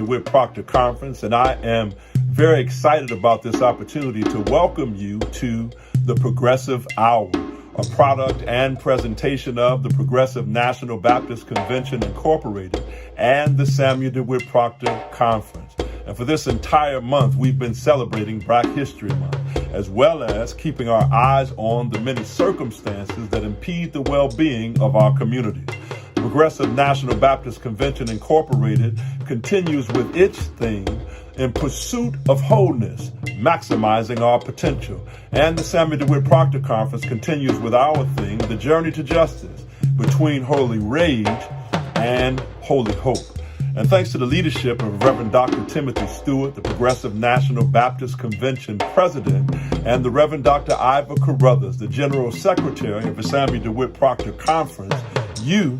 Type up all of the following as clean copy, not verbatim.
DeWitt Proctor Conference, and I am very excited about this opportunity to welcome you to the Progressive Hour, a product and presentation of the Progressive National Baptist Convention Incorporated and the Samuel DeWitt Proctor Conference. And for this entire month, we've been celebrating Black History Month, as well as keeping our eyes on the many circumstances that impede the well-being of our community. The Progressive National Baptist Convention Incorporated continues with its theme, In Pursuit of Wholeness, Maximizing Our Potential. And the Samuel DeWitt Proctor Conference continues with our theme, The Journey to Justice, Between Holy Rage and Holy Hope. And thanks to the leadership of Reverend Dr. Timothy Stewart, the Progressive National Baptist Convention President, and the Reverend Dr. Ivor Carruthers, the General Secretary of the Samuel DeWitt Proctor Conference, you,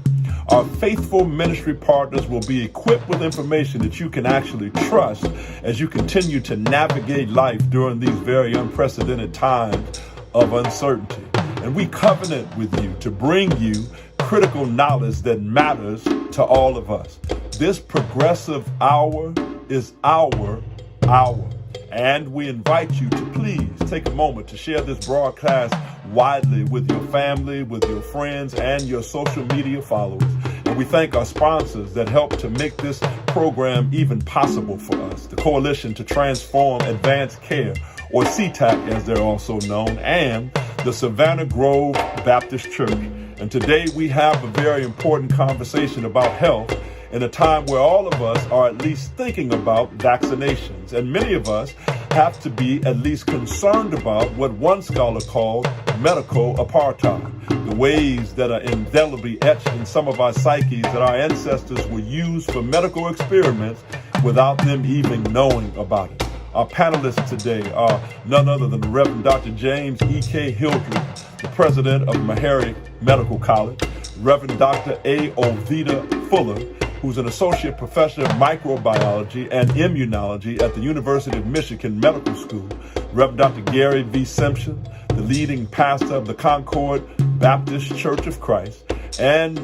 our faithful ministry partners, will be equipped with information that you can actually trust as you continue to navigate life during these very unprecedented times of uncertainty. And we covenant with you to bring you critical knowledge that matters to all of us. This progressive hour is our hour. And we invite you to please take a moment to share this broadcast widely with your family, with your friends, and your social media followers. And we thank our sponsors that help to make this program even possible for us. The Coalition to Transform Advanced Care, or C-TAC as they're also known, and the Savannah Grove Baptist Church. And today we have a very important conversation about health in a time where all of us are at least thinking about vaccinations. And many of us have to be at least concerned about what one scholar called medical apartheid, the ways that are indelibly etched in some of our psyches that our ancestors were used for medical experiments without them even knowing about it. Our panelists today are none other than the Reverend Dr. James E.K. Hildreth, the president of Meharry Medical College, Reverend Dr. A. Oveta Fuller, who's an associate professor of microbiology and immunology at the University of Michigan Medical School, Reverend Dr. Gary V. Simpson, the leading pastor of the Concord Baptist Church of Christ, and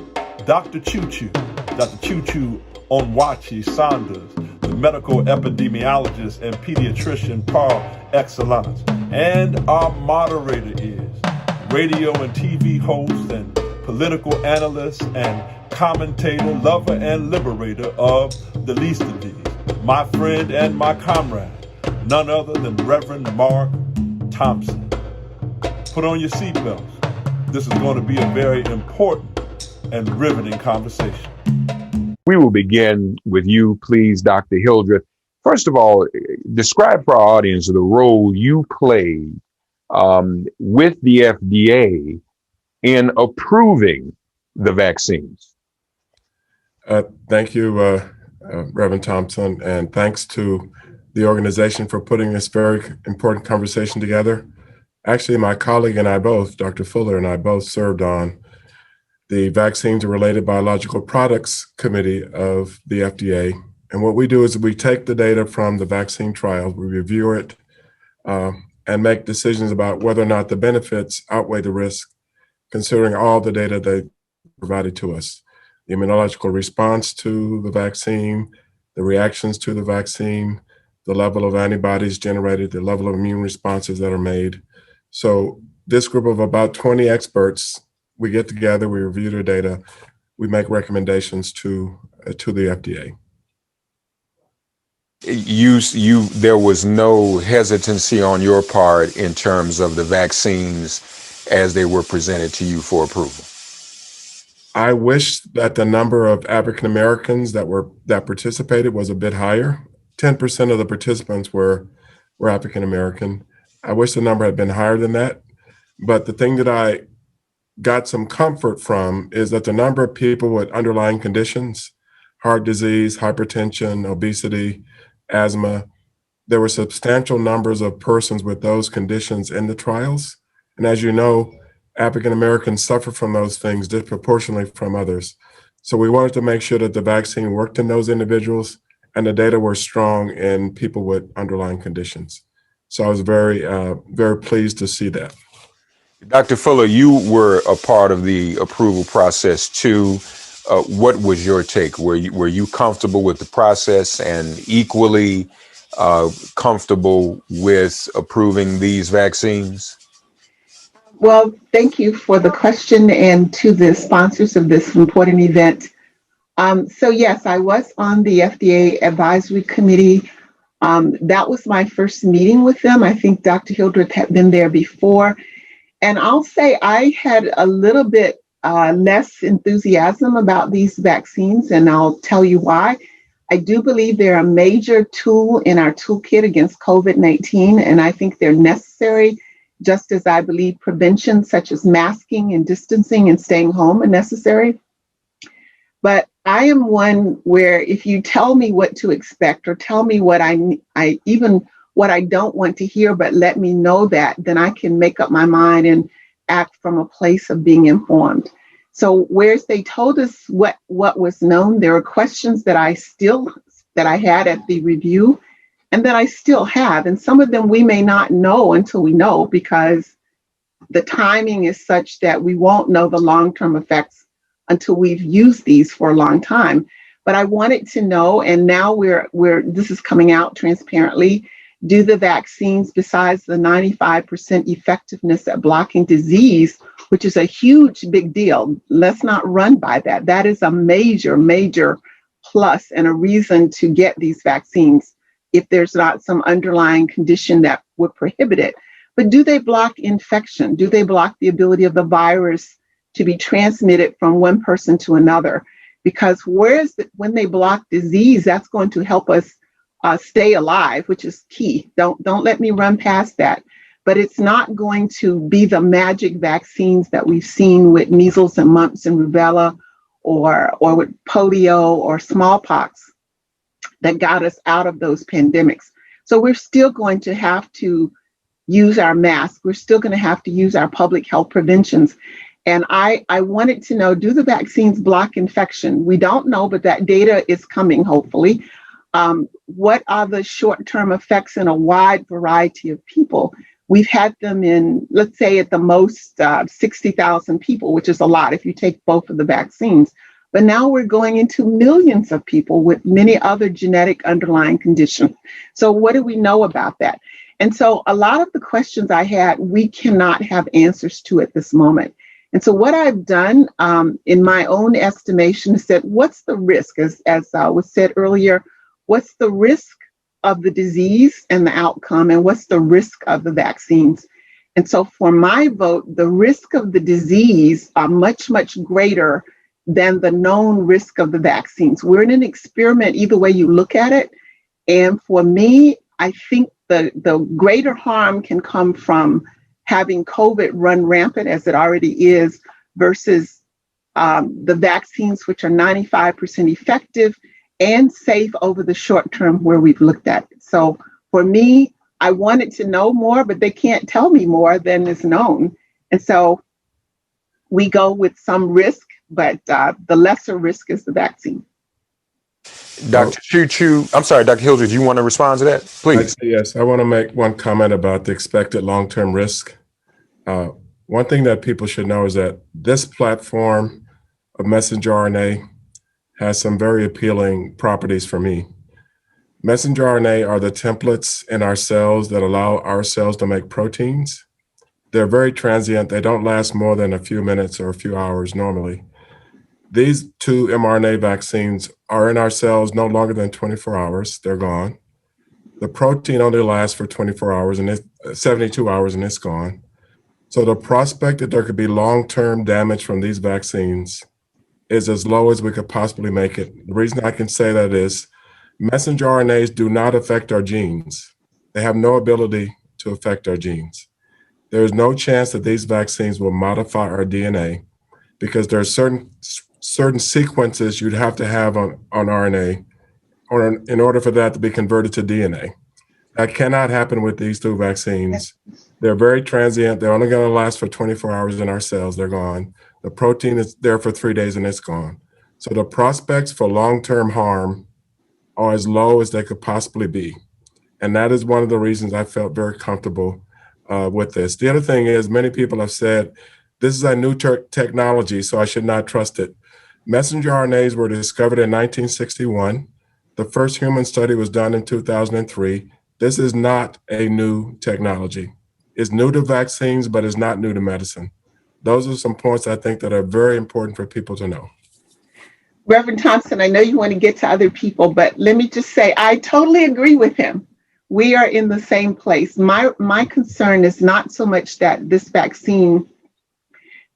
Dr. Chu Chu Onwuachi-Saunders, the medical epidemiologist and pediatrician par excellence. And our moderator is radio and TV host and political analyst and commentator, lover, and liberator of the least of these, my friend and my comrade, none other than Reverend Mark Thompson. Put on your seatbelts. This is going to be a very important and riveting conversation. We will begin with you, please, Dr. Hildreth. First of all, describe for our audience the role you played with the FDA in approving the vaccines. Thank you, Reverend Thompson, and thanks to the organization for putting this very important conversation together. Actually, my colleague and I both, Dr. Fuller and I both served on the Vaccines and Related Biological Products Committee of the FDA. And what we do is we take the data from the vaccine trials, we review it, and make decisions about whether or not the benefits outweigh the risk, considering all the data they provided to us. The immunological response to the vaccine, the reactions to the vaccine, the level of antibodies generated, the level of immune responses that are made. So this group of about 20 experts, we get together, we review the data, we make recommendations to the FDA. There was no hesitancy on your part in terms of the vaccines as they were presented to you for approval. I wish that the number of African Americans that participated was a bit higher. 10% of the participants were African American. I wish the number had been higher than that. But the thing that I got some comfort from is that the number of people with underlying conditions, heart disease, hypertension, obesity, asthma, there were substantial numbers of persons with those conditions in the trials. And as you know, African Americans suffer from those things disproportionately from others. So we wanted to make sure that the vaccine worked in those individuals and the data were strong in people with underlying conditions. So I was very, very pleased to see that. Dr. Fuller, you were a part of the approval process too. What was your take? Were you comfortable with the process and equally comfortable with approving these vaccines? Well, thank you for the question and to the sponsors of this important event. So yes, I was on the FDA advisory committee. That was my first meeting with them. I think Dr. Hildreth had been there before. And I'll say I had a little bit less enthusiasm about these vaccines, and I'll tell you why. I do believe they're a major tool in our toolkit against COVID-19, and I think they're necessary, just as I believe prevention, such as masking and distancing and staying home, are necessary. But I am one where if you tell me what to expect or tell me what I even what I don't want to hear, but let me know that, then I can make up my mind and act from a place of being informed. So whereas they told us what was known, there are questions that I had at the review and that I still have. And some of them we may not know until we know, because the timing is such that we won't know the long-term effects until we've used these for a long time. But I wanted to know, and now this is coming out transparently, do the vaccines, besides the 95% effectiveness at blocking disease, which is a huge big deal, let's not run by that. That is a major, major plus and a reason to get these vaccines if there's not some underlying condition that would prohibit it. But do they block infection? Do they block the ability of the virus to be transmitted from one person to another? Because when they block disease, that's going to help us stay alive, which is key. Don't let me run past that. But it's not going to be the magic vaccines that we've seen with measles and mumps and rubella, or with polio or smallpox, that got us out of those pandemics. So we're still going to have to use our masks. We're still going to have to use our public health preventions. And I wanted to know, do the vaccines block infection? We don't know, but that data is coming, hopefully. What are the short-term effects in a wide variety of people? We've had them in, let's say at the most, 60,000 people, which is a lot if you take both of the vaccines. But now we're going into millions of people with many other genetic underlying conditions. So what do we know about that? And so a lot of the questions I had, we cannot have answers to at this moment. And so what I've done in my own estimation is that what's the risk, as was said earlier, what's the risk of the disease and the outcome, and what's the risk of the vaccines? And so for my vote, the risk of the disease are much, much greater than the known risk of the vaccines. We're in an experiment either way you look at it. And for me, I think the greater harm can come from having COVID run rampant as it already is versus the vaccines, which are 95% effective and safe over the short term where we've looked at it. So for me, I wanted to know more, but they can't tell me more than is known. And so we go with some risk, but the lesser risk is the vaccine. Dr. Chu Chu, I'm sorry, Dr. Hildreth, do you want to respond to that? Please. Yes, I want to make one comment about the expected long-term risk. One thing that people should know is that this platform of messenger RNA has some very appealing properties for me. Messenger RNA are the templates in our cells that allow our cells to make proteins. They're very transient. They don't last more than a few minutes or a few hours normally. These two mRNA vaccines are in our cells no longer than 24 hours. They're gone. The protein only lasts for 24 hours and it's 72 hours and it's gone. So the prospect that there could be long-term damage from these vaccines is as low as we could possibly make it. The reason I can say that is messenger RNAs do not affect our genes. They have no ability to affect our genes. There is no chance that these vaccines will modify our DNA because there are certain sequences you'd have to have on RNA in order for that to be converted to DNA. That cannot happen with these two vaccines. They're very transient. They're only going to last for 24 hours in our cells. They're gone. The protein is there for 3 days and it's gone. So the prospects for long-term harm are as low as they could possibly be. And that is one of the reasons I felt very comfortable with this. The other thing is many people have said, this is a new technology, so I should not trust it. Messenger RNAs were discovered in 1961. The first human study was done in 2003. This is not a new technology. It's new to vaccines, but it's not new to medicine. Those are some points I think that are very important for people to know. Reverend Thompson, I know you want to get to other people, but let me just say, I totally agree with him. We are in the same place. My concern is not so much that this vaccine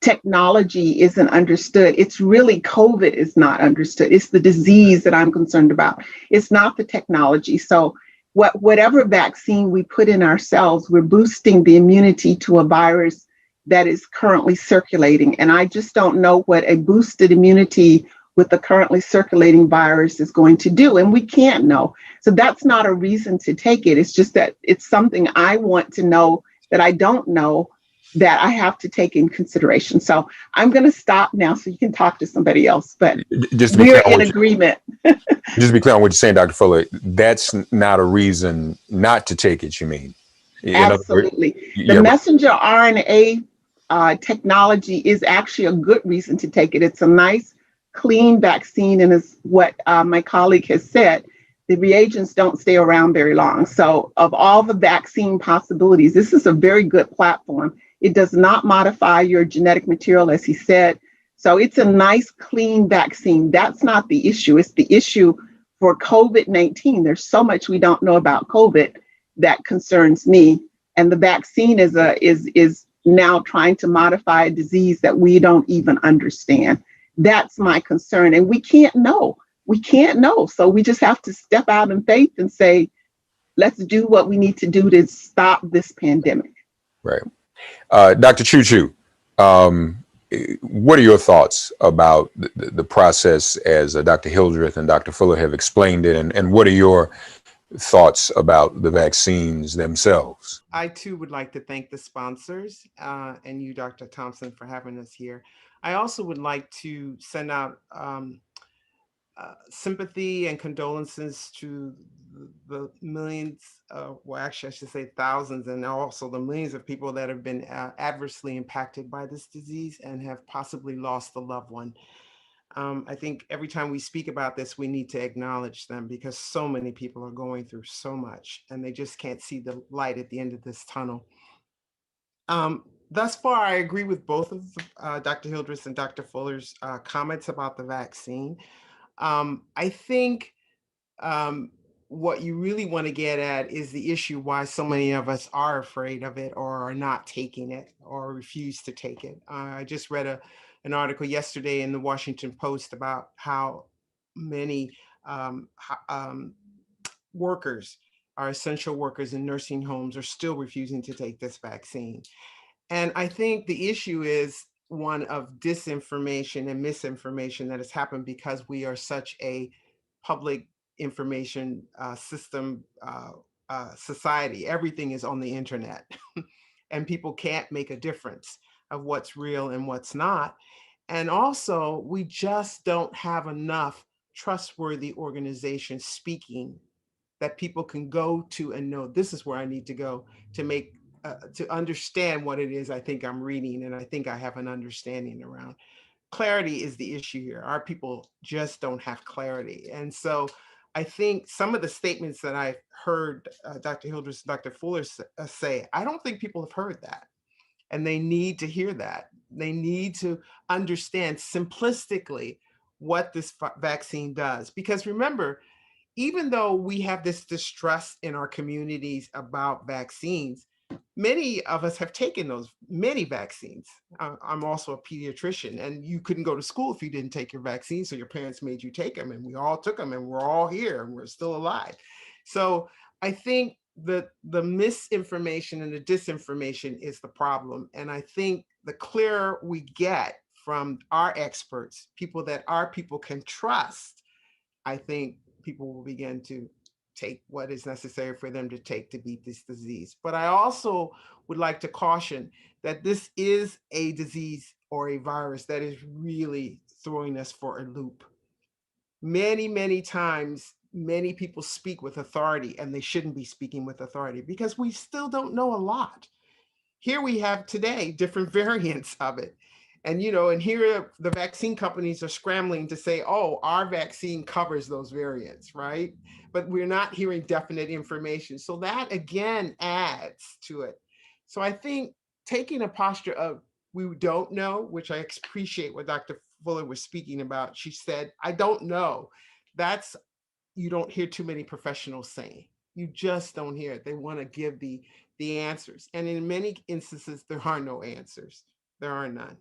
technology isn't understood. It's really COVID is not understood. It's the disease that I'm concerned about. It's not the technology. So whatever vaccine we put in ourselves, we're boosting the immunity to a virus that is currently circulating. And I just don't know what a boosted immunity with the currently circulating virus is going to do. And we can't know. So that's not a reason to take it. It's just that it's something I want to know that I don't know that I have to take in consideration. So I'm going to stop now so you can talk to somebody else, but we're in agreement. Just to be clear on what you're saying, Dr. Fuller, that's not a reason not to take it, you mean? Absolutely. The messenger RNA technology is actually a good reason to take it. It's a nice, clean vaccine, and is what my colleague has said. The reagents don't stay around very long. So of all the vaccine possibilities, this is a very good platform. It does not modify your genetic material, as he said. So it's a nice, clean vaccine. That's not the issue. It's the issue for COVID-19. There's so much we don't know about COVID that concerns me. And the vaccine is now trying to modify a disease that we don't even understand. That's my concern. And we can't know. We can't know. So we just have to step out in faith and say, let's do what we need to do to stop this pandemic. Right. Dr. Chu Chu, what are your thoughts about the process as Dr. Hildreth and Dr. Fuller have explained it? And what are your thoughts about the vaccines themselves? I too would like to thank the sponsors and you, Dr. Thompson, for having us here. I also would like to send out sympathy and condolences to the millions, well, actually, I should say thousands, and also the millions of people that have been adversely impacted by this disease and have possibly lost a loved one. I think every time we speak about this, we need to acknowledge them because so many people are going through so much and they just can't see the light at the end of this tunnel. Thus far, I agree with both of Dr. Hildreth and Dr. Fuller's comments about the vaccine. I think what you really want to get at is the issue why so many of us are afraid of it or are not taking it or refuse to take it. I just read an article yesterday in the Washington Post about how many workers, our essential workers in nursing homes, are still refusing to take this vaccine. And I think the issue is one of disinformation and misinformation that has happened because we are such a public information system society. Everything is on the internet and people can't make a difference of what's real and what's not. And also, we just don't have enough trustworthy organizations speaking that people can go to and know this is where I need to go to make to understand what it is I think I'm reading, and I think I have an understanding around. Clarity is the issue here. Our people just don't have clarity. And so I think some of the statements that I've heard Dr. Hildreth and Dr. Fuller say, I don't think people have heard that. And they need to hear that. They need to understand simplistically what this vaccine does. Because remember, even though we have this distrust in our communities about vaccines, many of us have taken many vaccines. I'm also a pediatrician, and you couldn't go to school if you didn't take your vaccine. So your parents made you take them, and we all took them, and we're all here, and we're still alive. So I think the misinformation and the disinformation is the problem. And I think the clearer we get from our experts, people that our people can trust, I think people will begin to take what is necessary for them to take to beat this disease. But I also would like to caution that this is a disease or a virus that is really throwing us for a loop. Many, many times, many people speak with authority, and they shouldn't be speaking with authority because we still don't know a lot. Here we have today different variants of it. And, and here the vaccine companies are scrambling to say, oh, our vaccine covers those variants, right? But we're not hearing definite information. So that again adds to it. So I think taking a posture of we don't know, which I appreciate what Dr. Fuller was speaking about. She said, I don't know. That's, you don't hear too many professionals saying. You just don't hear it. They want to give the answers. And in many instances, there are no answers. There are none.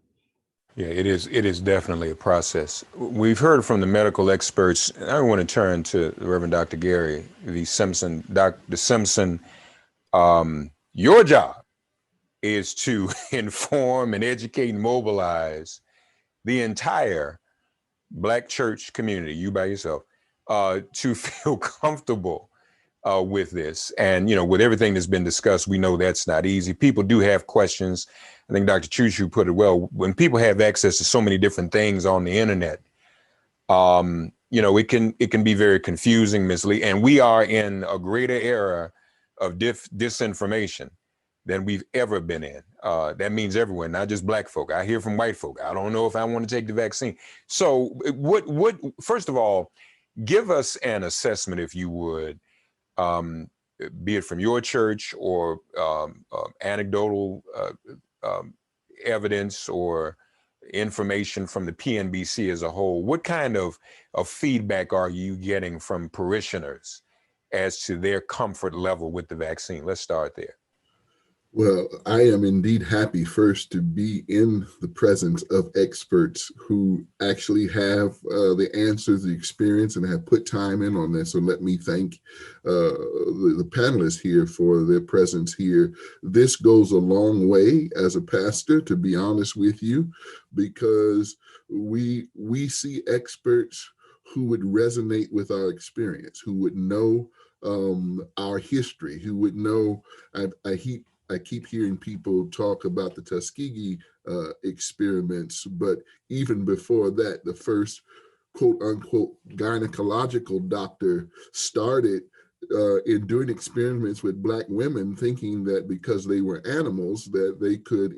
Yeah, it is. It is definitely a process. We've heard from the medical experts. I want to turn to Reverend Dr. Gary V. Simpson. Dr. Simpson, your job is to inform and educate and mobilize the entire Black church community, you by yourself, to feel comfortable with this. And, with everything that's been discussed, we know that's not easy. People do have questions. I think Dr. Chu Chu put it well. When people have access to so many different things on the internet, it can be very confusing, misleading. And we are in a greater era of disinformation than we've ever been in. That means everywhere, not just Black folk. I hear from white folk, I don't know if I want to take the vaccine. So what first of all, give us an assessment, if you would, be it from your church or anecdotal evidence or information from the PNBC as a whole. What kind of feedback are you getting from parishioners as to their comfort level with the vaccine? Let's start there. Well, I am indeed happy first to be in the presence of experts who actually have the answers, the experience, and have put time in on this. So let me thank the panelists here for their presence here. This goes a long way as a pastor, to be honest with you, because we see experts who would resonate with our experience, who would know our history, who would know. I keep hearing people talk about the Tuskegee experiments, but even before that, the first quote unquote gynecological doctor started in doing experiments with Black women, thinking that because they were animals, that they could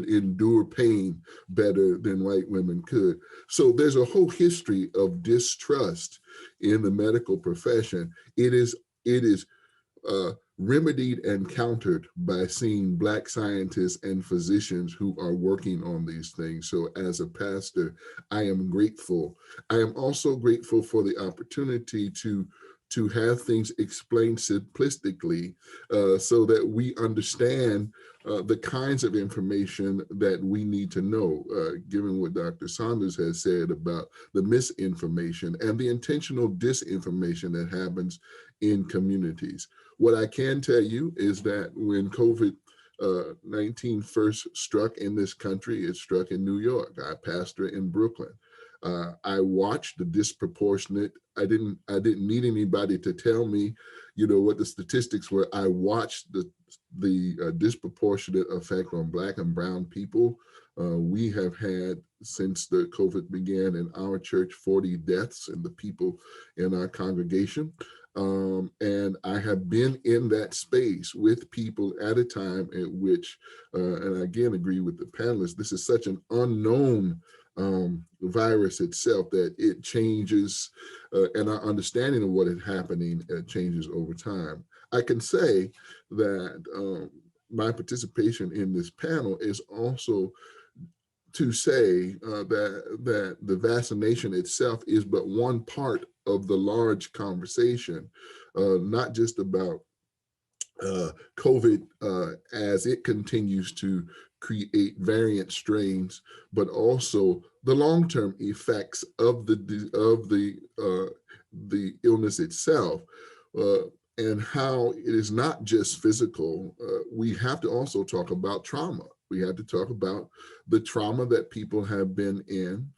endure pain better than white women could. So there's a whole history of distrust in the medical profession. It is remedied and countered by seeing Black scientists and physicians who are working on these things. So as a pastor, I am grateful. I am also grateful for the opportunity to have things explained simplistically so that we understand the kinds of information that we need to know, given what Dr. Saunders has said about the misinformation and the intentional disinformation that happens in communities. What I can tell you is that when COVID-19 first struck in this country, it struck in New York. I pastor in Brooklyn. I watched the disproportionate. I didn't need anybody to tell me, what the statistics were. I watched the disproportionate effect on Black and brown people. We have had, since the COVID began in our church, 40 deaths in the people in our congregation. And I have been in that space with people at a time at which, and I again agree with the panelists, this is such an unknown virus itself that it changes, and our understanding of what is happening changes over time. I can say that my participation in this panel is also to say that the vaccination itself is but one part of the large conversation, not just about COVID as it continues to create variant strains, but also the long-term effects of the illness itself, and how it is not just physical. We have to also talk about trauma. We have to talk about the trauma that people have been in,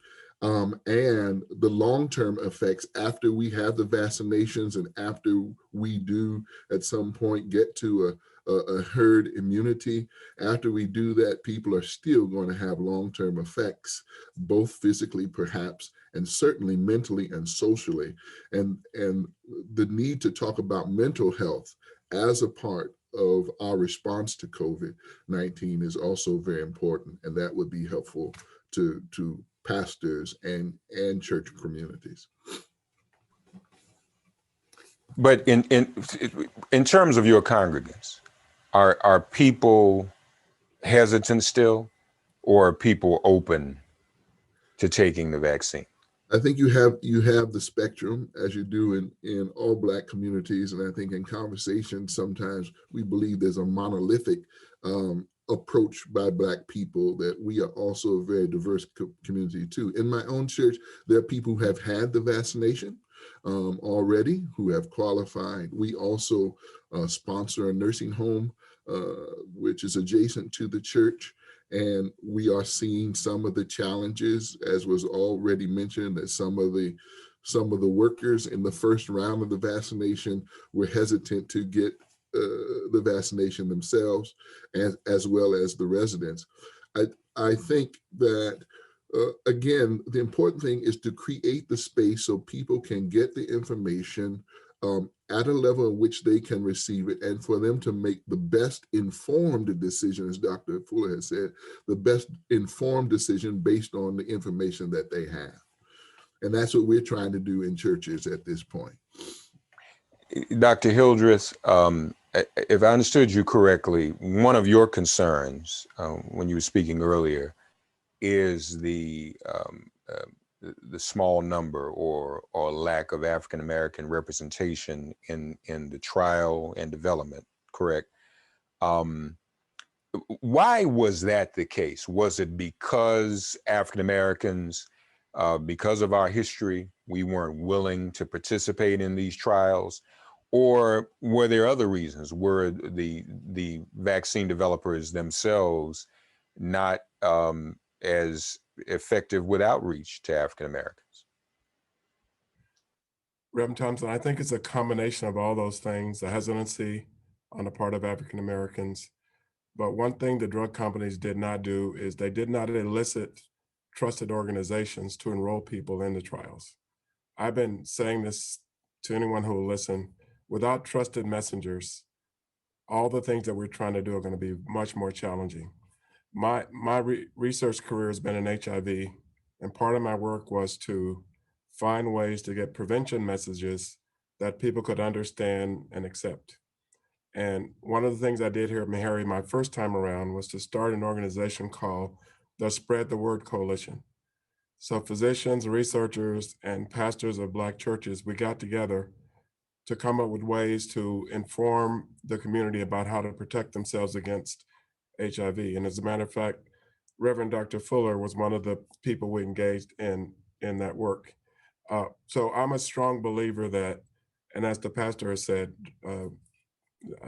and the long-term effects after we have the vaccinations and after we do at some point get to a herd immunity. After we do that, people are still going to have long-term effects, both physically perhaps, and certainly mentally and socially. And the need to talk about mental health as a part of our response to COVID-19 is also very important, and that would be helpful to pastors and church communities. But in terms of your congregants, are people hesitant still, or are people open to taking the vaccine? I think you have the spectrum, as you do in all Black communities, and I think in conversations sometimes we believe there's a monolithic approach by Black people, that we are also a very diverse community too. In my own church, there are people who have had the vaccination already, who have qualified. We also sponsor a nursing home, which is adjacent to the church. And we are seeing some of the challenges, as was already mentioned, that some of the workers in the first round of the vaccination were hesitant to get the vaccination themselves, as well as the residents. I think that again, the important thing is to create the space so people can get the information at a level in which they can receive it, and for them to make the best informed decision, as Dr. Fuller has said, the best informed decision based on the information that they have. And that's what we're trying to do in churches at this point. Dr. Hildreth, if I understood you correctly, one of your concerns when you were speaking earlier is the small number or lack of African American representation in the trial and development, correct? Why was that the case? Was it because African Americans, because of our history, we weren't willing to participate in these trials? Or were there other reasons? Were the vaccine developers themselves not as effective with outreach to African Americans? Reverend Thompson, I think it's a combination of all those things, the hesitancy on the part of African Americans. But one thing the drug companies did not do is they did not elicit trusted organizations to enroll people in the trials. I've been saying this to anyone who will listen. Without trusted messengers, all the things that we're trying to do are going to be much more challenging. My research career has been in HIV, and part of my work was to find ways to get prevention messages that people could understand and accept. And one of the things I did here at Meharry my first time around was to start an organization called the Spread the Word Coalition. So physicians, researchers, and pastors of Black churches, we got together to come up with ways to inform the community about how to protect themselves against HIV. And as a matter of fact, Reverend Dr. Fuller was one of the people we engaged in that work. So I'm a strong believer that, and as the pastor has said,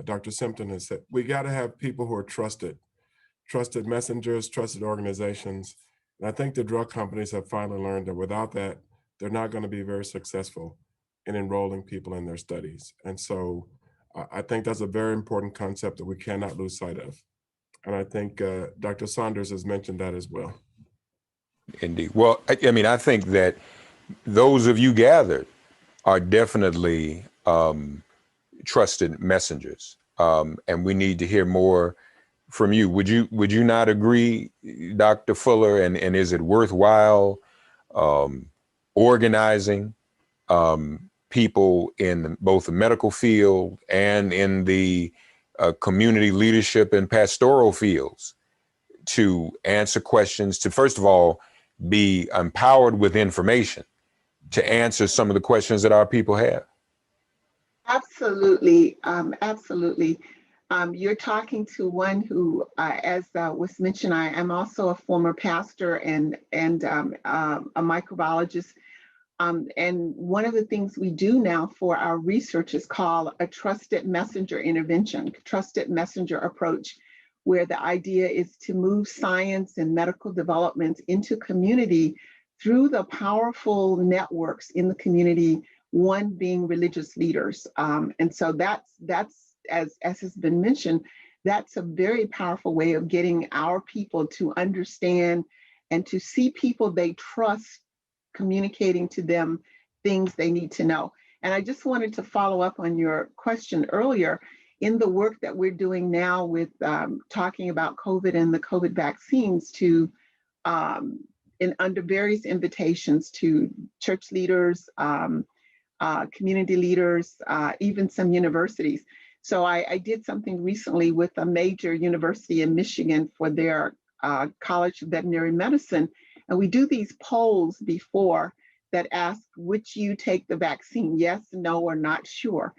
Dr. Simpson has said, we got to have people who are trusted messengers, trusted organizations. And I think the drug companies have finally learned that without that, they're not going to be very successful in enrolling people in their studies. And so I think that's a very important concept that we cannot lose sight of. And I think Dr. Saunders has mentioned that as well. Indeed. Well, I mean, I think that those of you gathered are definitely trusted messengers, and we need to hear more from you. Would you not agree, Dr. Fuller? And is it worthwhile organizing people in both the medical field and in the community leadership and pastoral fields to answer questions, to first of all be empowered with information to answer some of the questions that our people have? Absolutely, absolutely. You're talking to one who, as was mentioned, I am also a former pastor and a microbiologist. And one of the things we do now for our research is called a trusted messenger intervention, trusted messenger approach, where the idea is to move science and medical developments into community through the powerful networks in the community, one being religious leaders. And so that's as has been mentioned, that's a very powerful way of getting our people to understand and to see people they trust communicating to them things they need to know. And I just wanted to follow up on your question earlier in the work that we're doing now with talking about COVID and the COVID vaccines under various invitations to church leaders, community leaders, even some universities. So I did something recently with a major university in Michigan for their College of Veterinary Medicine. And we do these polls before that ask, would you take the vaccine? Yes, no, or not sure.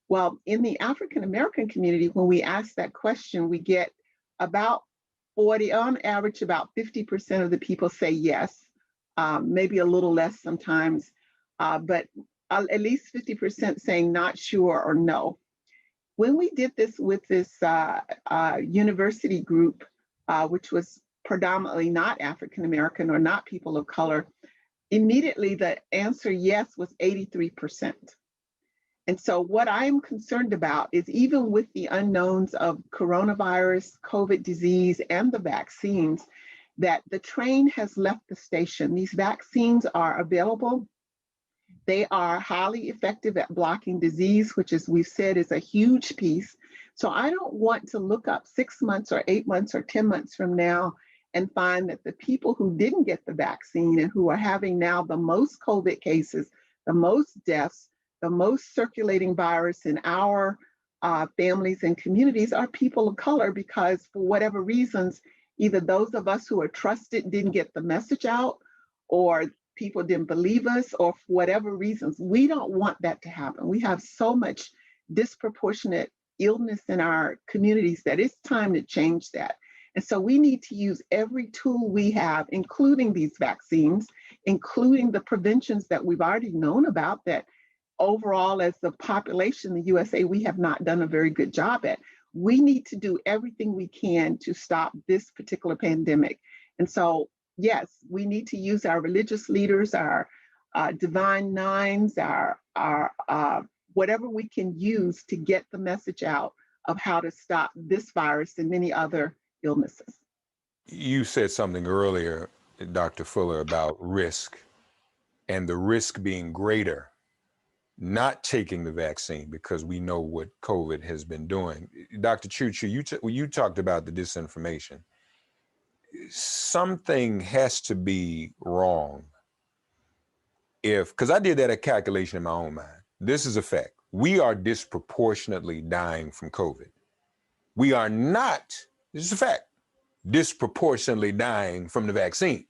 Well, in the African American community, when we ask that question, we get about 40, on average, about 50% of the people say yes, maybe a little less sometimes, but at least 50% saying not sure or no. When we did this with this university group, which was predominantly not African American or not people of color, immediately the answer yes was 83%. And so what I'm concerned about is, even with the unknowns of coronavirus, COVID disease, and the vaccines, that the train has left the station. These vaccines are available. They are highly effective at blocking disease, which, as we've said, is a huge piece. So I don't want to look up 6 months or 8 months or 10 months from now and find that the people who didn't get the vaccine and who are having now the most COVID cases, the most deaths, the most circulating virus in our families and communities are people of color, because for whatever reasons, either those of us who are trusted didn't get the message out, or people didn't believe us, or for whatever reasons. We don't want that to happen. We have so much disproportionate illness in our communities that it's time to change that. And so we need to use every tool we have, including these vaccines, including the preventions that we've already known about, that overall, as the population in the USA, we have not done a very good job at. We need to do everything we can to stop this particular pandemic. And so, yes, we need to use our religious leaders, our divine nines, our whatever we can use to get the message out of how to stop this virus and many other illnesses. You said something earlier, Dr. Fuller, about risk, and the risk being greater not taking the vaccine, because we know what COVID has been doing. Dr. Chu Chu, you talked about the disinformation. Something has to be wrong because I did that calculation in my own mind. This is a fact. We are disproportionately dying from COVID. We are not, this is a fact, disproportionately dying from the vaccine.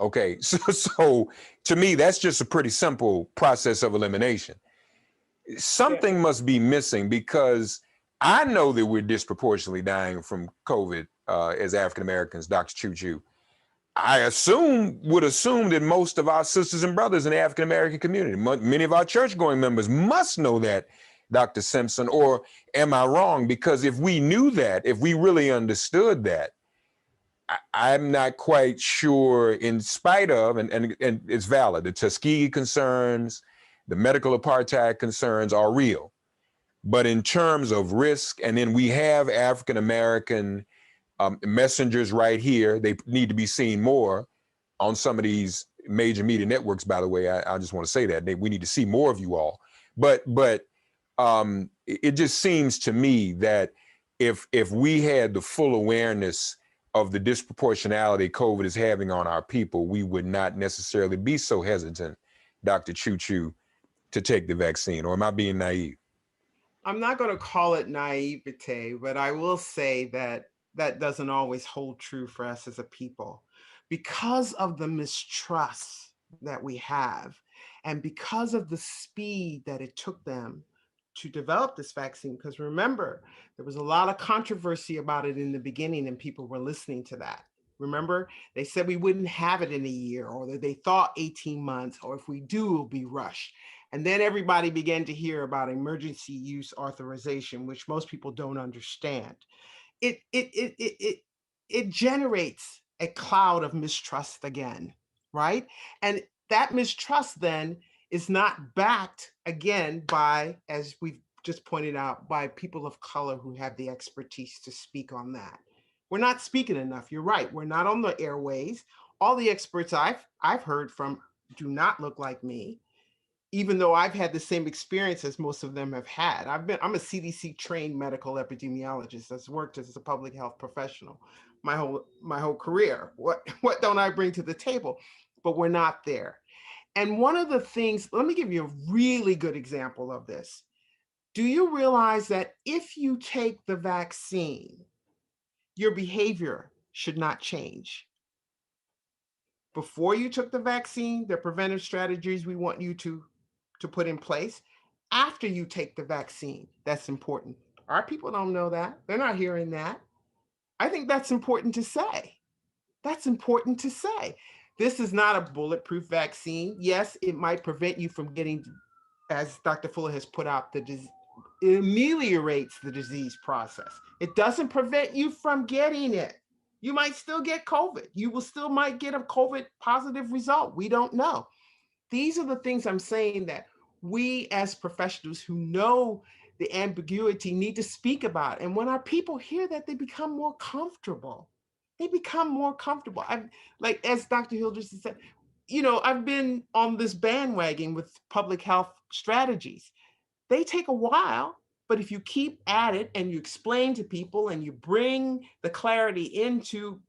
Okay, so to me, that's just a pretty simple process of elimination. Something must be missing, because I know that we're disproportionately dying from COVID as African Americans, Dr. Chu Chu. I would assume that most of our sisters and brothers in the African American community, many of our church-going members must know that, Dr. Simpson, or am I wrong? Because if we knew that, if we really understood that, I'm not quite sure, in spite of, and it's valid, the Tuskegee concerns, the medical apartheid concerns are real. But in terms of risk, and then we have African-American messengers right here, they need to be seen more on some of these major media networks, by the way. I just want to say that. We need to see more of you all. But it just seems to me that if we had the full awareness of the disproportionality COVID is having on our people, we would not necessarily be so hesitant, Dr. Chu Chu, to take the vaccine. Or am I being naive? I'm not going to call it naivete, but I will say that that doesn't always hold true for us as a people. Because of the mistrust that we have, and because of the speed that it took them to develop this vaccine, because remember, there was a lot of controversy about it in the beginning, and people were listening to that. Remember, they said we wouldn't have it in a year, or that they thought 18 months, or if we do, it'll be rushed. And then everybody began to hear about emergency use authorization, which most people don't understand. It generates a cloud of mistrust again, right? And that mistrust then is not backed again by, as we've just pointed out, by people of color who have the expertise to speak on that. We're not speaking enough. You're right. We're not on the airways. All the experts I've heard from do not look like me. even though I've had the same experience as most of them have had. I'm a CDC trained medical epidemiologist that's worked as a public health professional my whole career. What don't I bring to the table? But we're not there. And one of the things, let me give you a really good example of this. Do you realize that if you take the vaccine, your behavior should not change? Before you took the vaccine, the preventive strategies we want you to put in place. After you take the vaccine, that's important. Our people don't know that. They're not hearing that. I think that's important to say. That's important to say. This is not a bulletproof vaccine. Yes, it might prevent you from getting, as Dr. Fuller has put out, it ameliorates the disease process. It doesn't prevent you from getting it. You might still get COVID. You will still might get a COVID positive result. We don't know. These are the things I'm saying that we as professionals who know the ambiguity need to speak about. And when our people hear that, they become more comfortable. They become more comfortable. I'm like, as Dr. Hildreth said, I've been on this bandwagon with public health strategies. They take a while, but if you keep at it and you explain to people and you bring the clarity into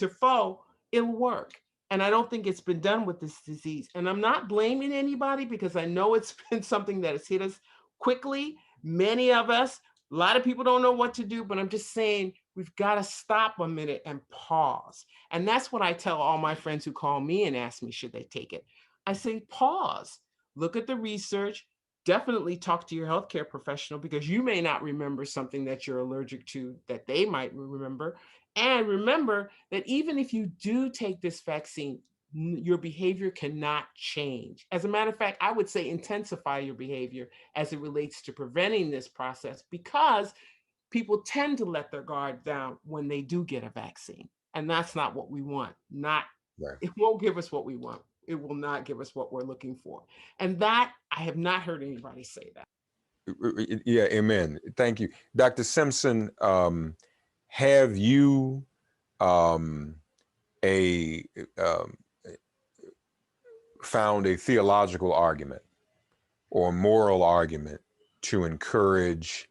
flow, it'll work. And I don't think it's been done with this disease. And I'm not blaming anybody because I know it's been something that has hit us quickly. Many of us, a lot of people don't know what to do, but I'm just saying we've got to stop a minute and pause. And that's what I tell all my friends who call me and ask me, should they take it? I say, pause, look at the research, definitely talk to your healthcare professional because you may not remember something that you're allergic to that they might remember. And remember that even if you do take this vaccine, your behavior cannot change. As a matter of fact, I would say intensify your behavior as it relates to preventing this process because people tend to let their guard down when they do get a vaccine. And that's not what we want. It won't give us what we want. It will not give us what we're looking for. And that, I have not heard anybody say that. Yeah, amen. Thank you. Dr. Simpson, have you found a theological argument or moral argument to encourage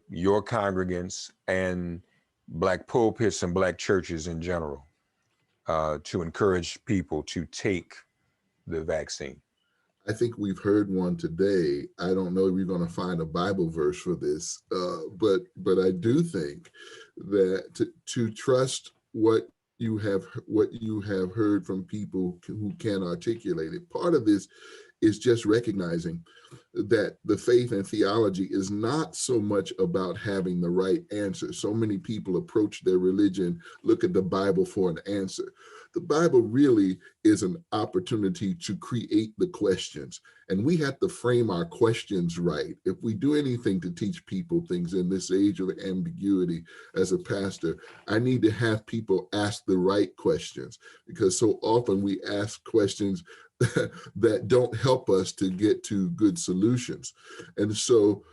your congregants and Black pulpits and Black churches in general to encourage people to take the vaccine? I think we've heard one today. I don't know if we're going to find a Bible verse for this, but I do think that to trust what you have heard from people who can articulate it. Part of this is just recognizing that the faith and theology is not so much about having the right answer. So many people approach their religion, look at the Bible for an answer. The Bible really is an opportunity to create the questions, and we have to frame our questions right. If we do anything to teach people things in this age of ambiguity as a pastor, I need to have people ask the right questions, because so often we ask questions that don't help us to get to good solutions. And so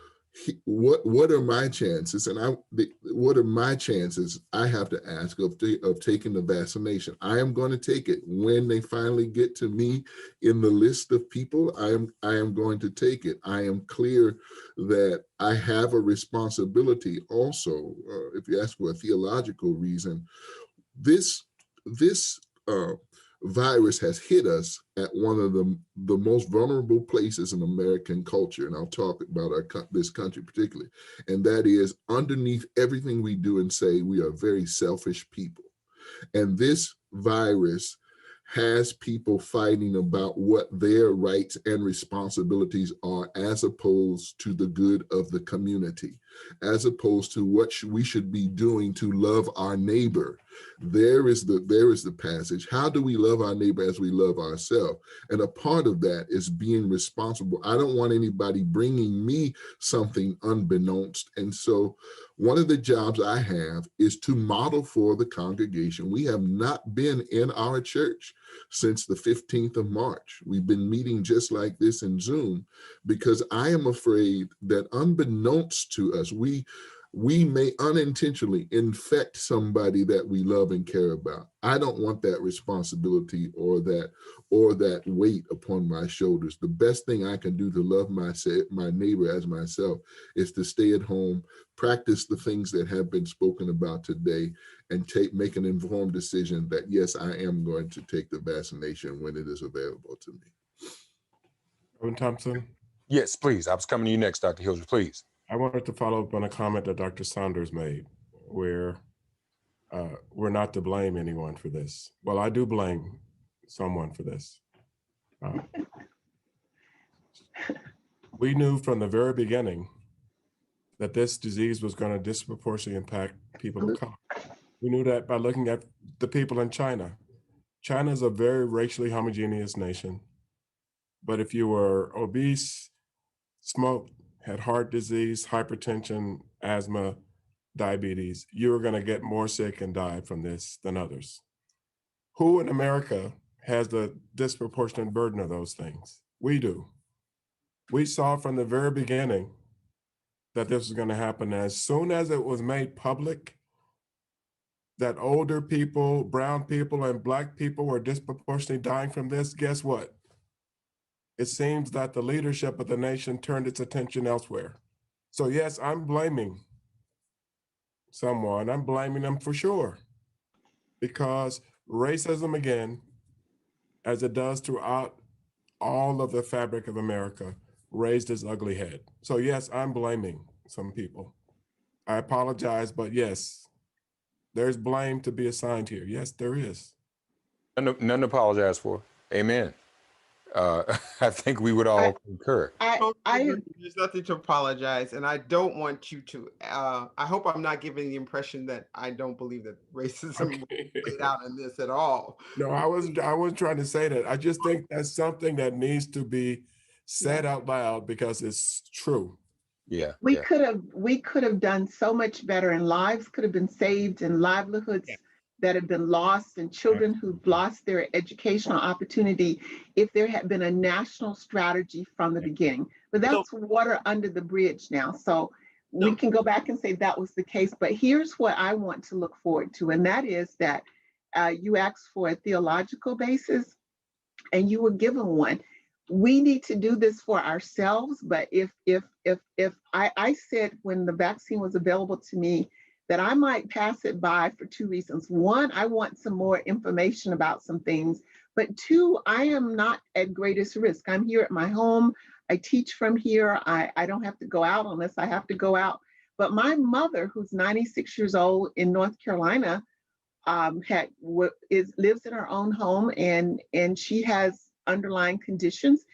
what are my chances? And what are my chances I have to ask of taking the vaccination? I am going to take it when they finally get to me in the list of people. I am going to take it. I am clear that I have a responsibility also. If you ask for a theological reason, this virus has hit us at one of the most vulnerable places in American culture, and I'll talk about this country particularly, and that is underneath everything we do and say, we are very selfish people. And this virus has people fighting about what their rights and responsibilities are, as opposed to the good of the community, as opposed to what we should be doing to love our neighbor. There is the passage. How do we love our neighbor as we love ourselves? And a part of that is being responsible. I don't want anybody bringing me something unbeknownst. And so one of the jobs I have is to model for the congregation. We have not been in our church since the 15th of March. We've been meeting just like this in Zoom, because I am afraid that unbeknownst to us, we may unintentionally infect somebody that we love and care about. I don't want that responsibility or that weight upon my shoulders. The best thing I can do to love my neighbor as myself is to stay at home, practice the things that have been spoken about today, and make an informed decision that, yes, I am going to take the vaccination when it is available to me. Reverend Thompson? Yes, please. I was coming to you next, Dr. Hildreth, please. I wanted to follow up on a comment that Dr. Saunders made, where we're not to blame anyone for this. Well, I do blame someone for this. We knew from the very beginning that this disease was going to disproportionately impact people of color. We knew that by looking at the people in China. China is a very racially homogeneous nation. But if you were obese, smoked, had heart disease, hypertension, asthma, diabetes, you were going to get more sick and die from this than others. Who in America has the disproportionate burden of those things? We do. We saw from the very beginning that this was going to happen. As soon as it was made public that older people, brown people, and Black people were disproportionately dying from this, guess what? It seems that the leadership of the nation turned its attention elsewhere. So yes, I'm blaming someone. I'm blaming them for sure. Because racism, again, as it does throughout all of the fabric of America, raised its ugly head. So yes, I'm blaming some people. I apologize, but yes, there's blame to be assigned here. Yes, there is. None to apologize for. Amen. I think we would all concur. There's nothing to apologize, and I don't want you to. I hope I'm not giving the impression that I don't believe that racism played out in this at all. No, I was trying to say that. I just think that's something that needs to be said out loud because it's true. Yeah. We could have done so much better, and lives could have been saved, and livelihoods that have been lost, and children who've lost their educational opportunity if there had been a national strategy from the beginning. But that's water under the bridge now. So we can go back and say that was the case. But here's what I want to look forward to, and that is that you asked for a theological basis, and you were given one. We need to do this for ourselves. But if I said when the vaccine was available to me, that I might pass it by for two reasons. One, I want some more information about some things, but two, I am not at greatest risk. I'm here at my home. I teach from here. I don't have to go out unless I have to go out. But my mother, who's 96 years old in North Carolina, lives in her own home, and she has underlying conditions.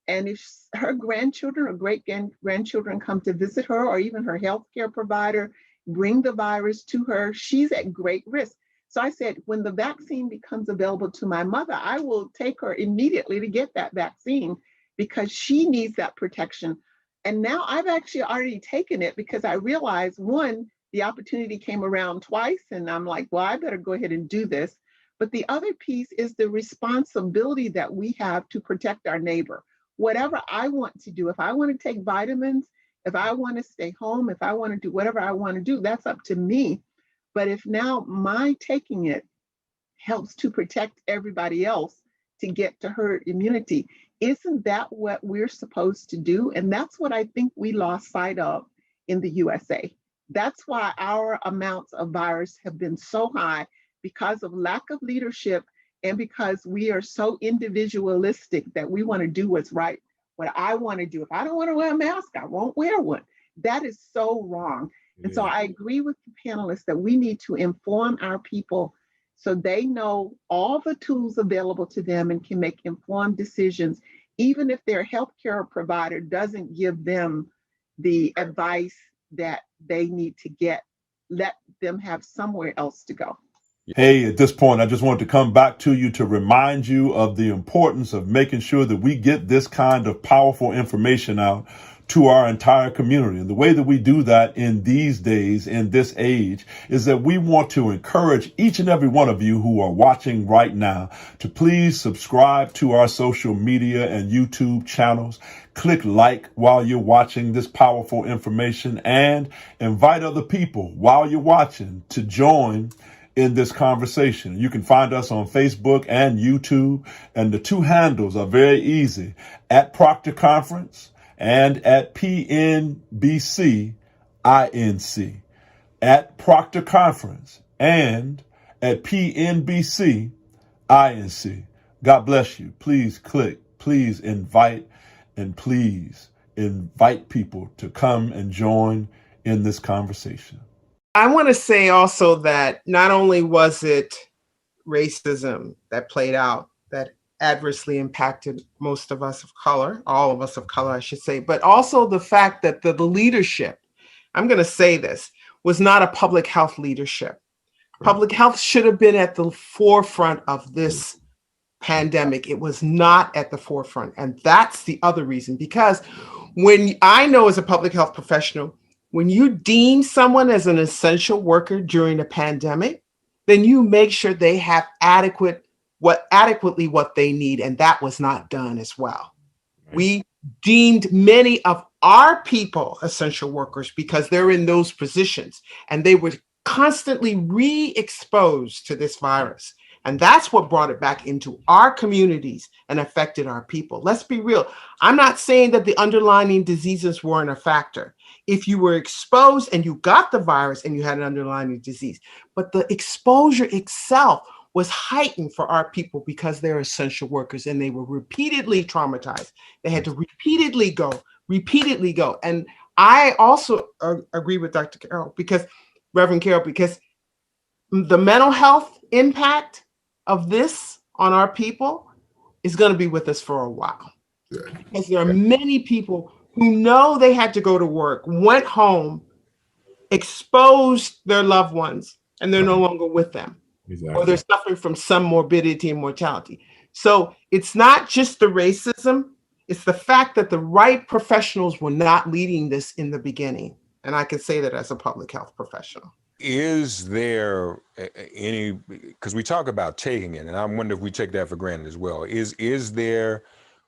And if her grandchildren or great-grandchildren come to visit her, or even her healthcare provider, bring the virus to her, she's at great risk. So I said, when the vaccine becomes available to my mother, I will take her immediately to get that vaccine because she needs that protection. And now I've actually already taken it because I realized, one, the opportunity came around twice, and I'm like, well, I better go ahead and do this. But the other piece is the responsibility that we have to protect our neighbor. Whatever I want to do, if I want to take vitamins, if I want to stay home, if I want to do whatever I want to do, that's up to me. But if now my taking it helps to protect everybody else to get to herd immunity, isn't that what we're supposed to do? And that's what I think we lost sight of in the USA. That's why our amounts of virus have been so high, because of lack of leadership and because we are so individualistic that we want to do what's right. What I want to do. If I don't want to wear a mask, I won't wear one. That is so wrong. And so I agree with the panelists that we need to inform our people so they know all the tools available to them and can make informed decisions, even if their healthcare provider doesn't give them the advice that they need to get. Let them have somewhere else to go. Hey, at this point, I just wanted to come back to you to remind you of the importance of making sure that we get this kind of powerful information out to our entire community. And the way that we do that in these days, in this age, is that we want to encourage each and every one of you who are watching right now to please subscribe to our social media and YouTube channels. click like while you're watching this powerful information, and invite other people while you're watching to join in this conversation. You can find us on Facebook and YouTube, and the two handles are very easy: at Proctor Conference and at PNBC INC. At Proctor Conference and at PNBC INC. God bless you. Please click, please invite, and please invite people to come and join in this conversation. I want to say also that not only was it racism that played out that adversely impacted most of us of color, all of us of color, I should say, but also the fact that the leadership, I'm going to say this, was not a public health leadership. Public health should have been at the forefront of this pandemic. It was not at the forefront. And that's the other reason, because when I know as a public health professional, when you deem someone as an essential worker during a pandemic, then you make sure they have adequately what they need. And that was not done as well. We deemed many of our people essential workers because they're in those positions, and they were constantly re-exposed to this virus. And that's what brought it back into our communities and affected our people. Let's be real. I'm not saying that the underlying diseases weren't a factor. If you were exposed and you got the virus and you had an underlying disease, but the exposure itself was heightened for our people because they're essential workers and they were repeatedly traumatized. They had to repeatedly go. And I also agree with Dr. Carroll, Reverend Carroll, because the mental health impact of this on our people is going to be with us for a while. Yeah. Because there are many people who know they had to go to work, went home, exposed their loved ones, and they're no longer with them. Exactly. Or they're suffering from some morbidity and mortality. So it's not just the racism, it's the fact that the right professionals were not leading this in the beginning. And I can say that as a public health professional. Is there any, because we talk about taking it, and I wonder if we take that for granted as well, is there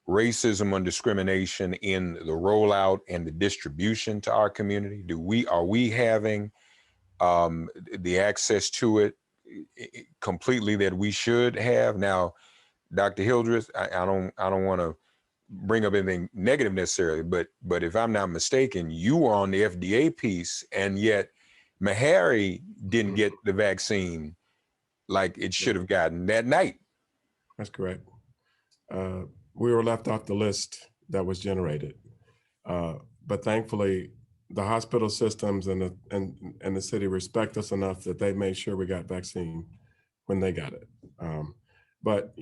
racism and discrimination in the rollout and the distribution to our community? Are we having the access to it completely that we should have? Now, Dr. Hildreth, I don't want to bring up anything negative necessarily, but if I'm not mistaken, you were on the FDA piece, and yet Meharry didn't get the vaccine like it should have gotten that night. That's correct. We were left off the list that was generated, but thankfully, the hospital systems and the city respect us enough that they made sure we got vaccine when they got it. But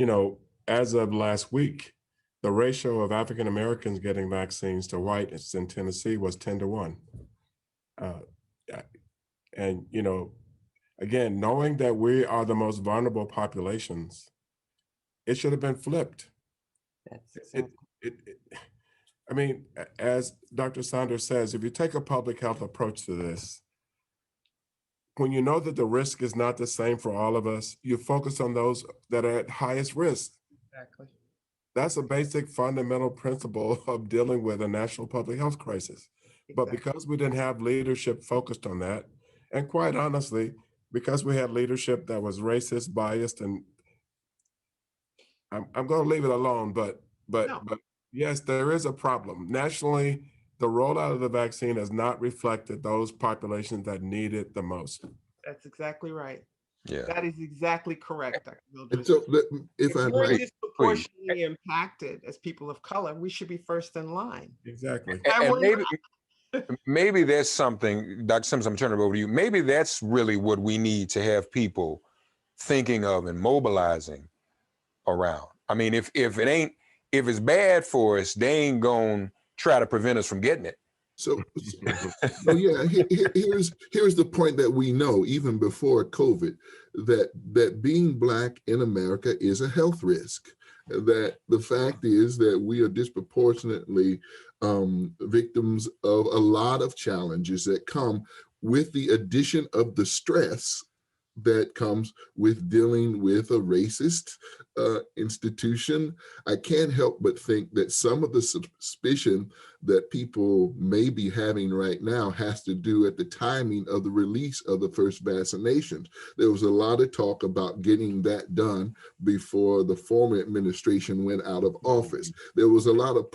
as of last week, the ratio of African Americans getting vaccines to whites in Tennessee was 10-1. And again, knowing that we are the most vulnerable populations, it should have been flipped. I mean, as Dr. Saunders says, if you take a public health approach to this, when you know that the risk is not the same for all of us, you focus on those that are at highest risk. Exactly. That's a basic fundamental principle of dealing with a national public health crisis. Exactly. But because we didn't have leadership focused on that, and quite honestly, because we had leadership that was racist, biased, and I'm going to leave it alone, but yes, there is a problem. Nationally, the rollout of the vaccine has not reflected those populations that need it the most. That's exactly right. Yeah. That is exactly correct, Dr. Mildred. So if I we're might, disproportionately impacted as people of color, we should be first in line. Exactly. And maybe that's something, Dr. Simpson, I'm turning it over to you. Maybe that's really what we need to have people thinking of and mobilizing around. I mean, if it's bad for us, they ain't gonna try to prevent us from getting it. So yeah, here's the point that we know even before COVID, that being Black in America is a health risk. That the fact is that we are disproportionately victims of a lot of challenges that come with the addition of the stress that comes with dealing with a racist institution. I can't help but think that some of the suspicion that people may be having right now has to do at the timing of the release of the first vaccinations. There was a lot of talk about getting that done before the former administration went out of office. There was a lot of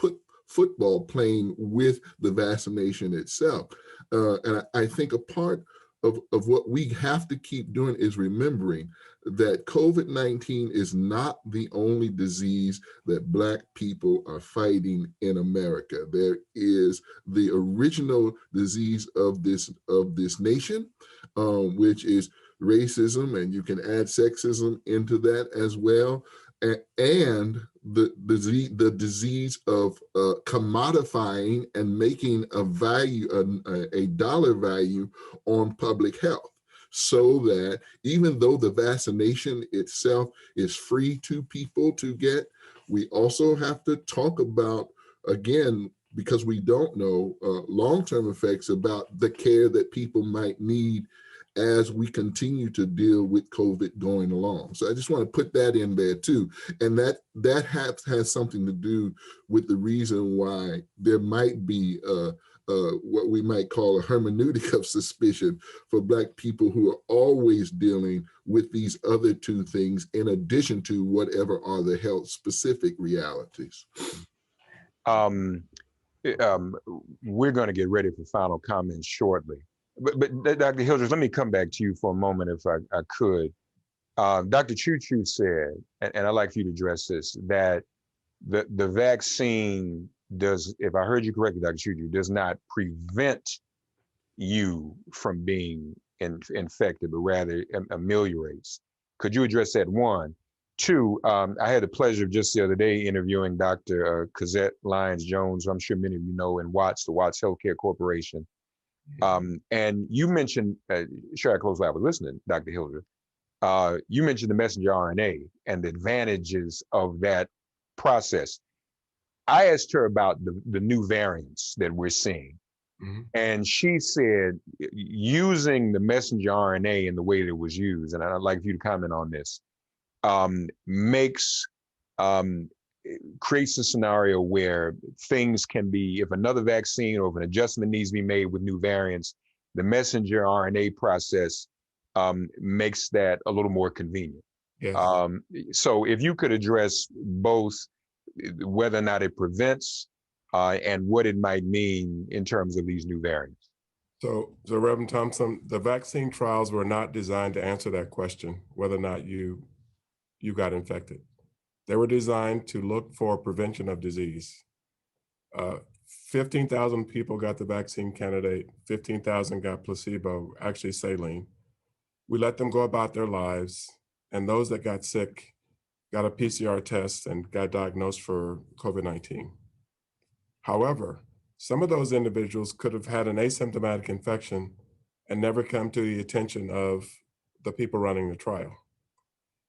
football playing with the vaccination itself. And I think a part of what we have to keep doing is remembering that COVID-19 is not the only disease that Black people are fighting in America. There is the original disease of this nation, which is racism, and you can add sexism into that as well. And the disease of commodifying and making a value, a dollar value on public health, so that even though the vaccination itself is free to people to get, we also have to talk about, again, because we don't know long-term effects about the care that people might need as we continue to deal with COVID going along. So I just want to put that in there too. And that has something to do with the reason why there might be what we might call a hermeneutic of suspicion for Black people who are always dealing with these other two things in addition to whatever are the health specific realities. We're going to get ready for final comments shortly. But Dr. Hildreth, let me come back to you for a moment if I could. Dr. Chu Chu said, and I'd like for you to address this, that the vaccine does, if I heard you correctly, Dr. Chu Chu, does not prevent you from being infected, but rather ameliorates. Could you address that, one? Two, I had the pleasure of just the other day interviewing Dr. Cosette Lyons-Jones, who I'm sure many of you know, in Watts, the Watts Healthcare Corporation. And you mentioned, sure I close I was listening, Dr. Hildreth, you mentioned the messenger RNA and the advantages of that process. I asked her about the new variants that we're seeing. Mm-hmm. And she said, using the messenger RNA in the way that it was used, and I'd like you to comment on this, creates a scenario where things can be, if another vaccine or if an adjustment needs to be made with new variants, the messenger RNA process makes that a little more convenient. Yes. So if you could address both whether or not it prevents and what it might mean in terms of these new variants. So Reverend Thompson, the vaccine trials were not designed to answer that question, whether or not you got infected. They were designed to look for prevention of disease. 15,000 people got the vaccine candidate, 15,000 got placebo, actually saline. We let them go about their lives, and those that got sick got a PCR test and got diagnosed for COVID-19. However, some of those individuals could have had an asymptomatic infection and never come to the attention of the people running the trial.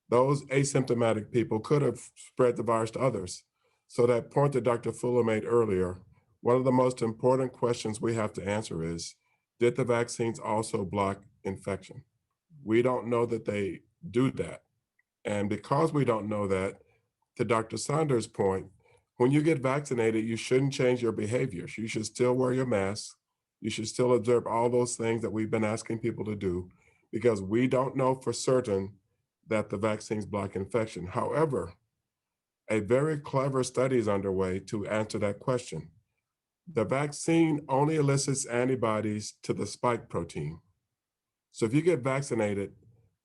Those asymptomatic people could have spread the virus to others. So that point that Dr. Fuller made earlier, one of the most important questions we have to answer is, did the vaccines also block infection? We don't know that they do that. And because we don't know that, to Dr. Saunders' point, when you get vaccinated, you shouldn't change your behaviors. You should still wear your mask. You should still observe all those things that we've been asking people to do, because we don't know for certain that the vaccines block infection. However, a very clever study is underway to answer that question. The vaccine only elicits antibodies to the spike protein. So if you get vaccinated,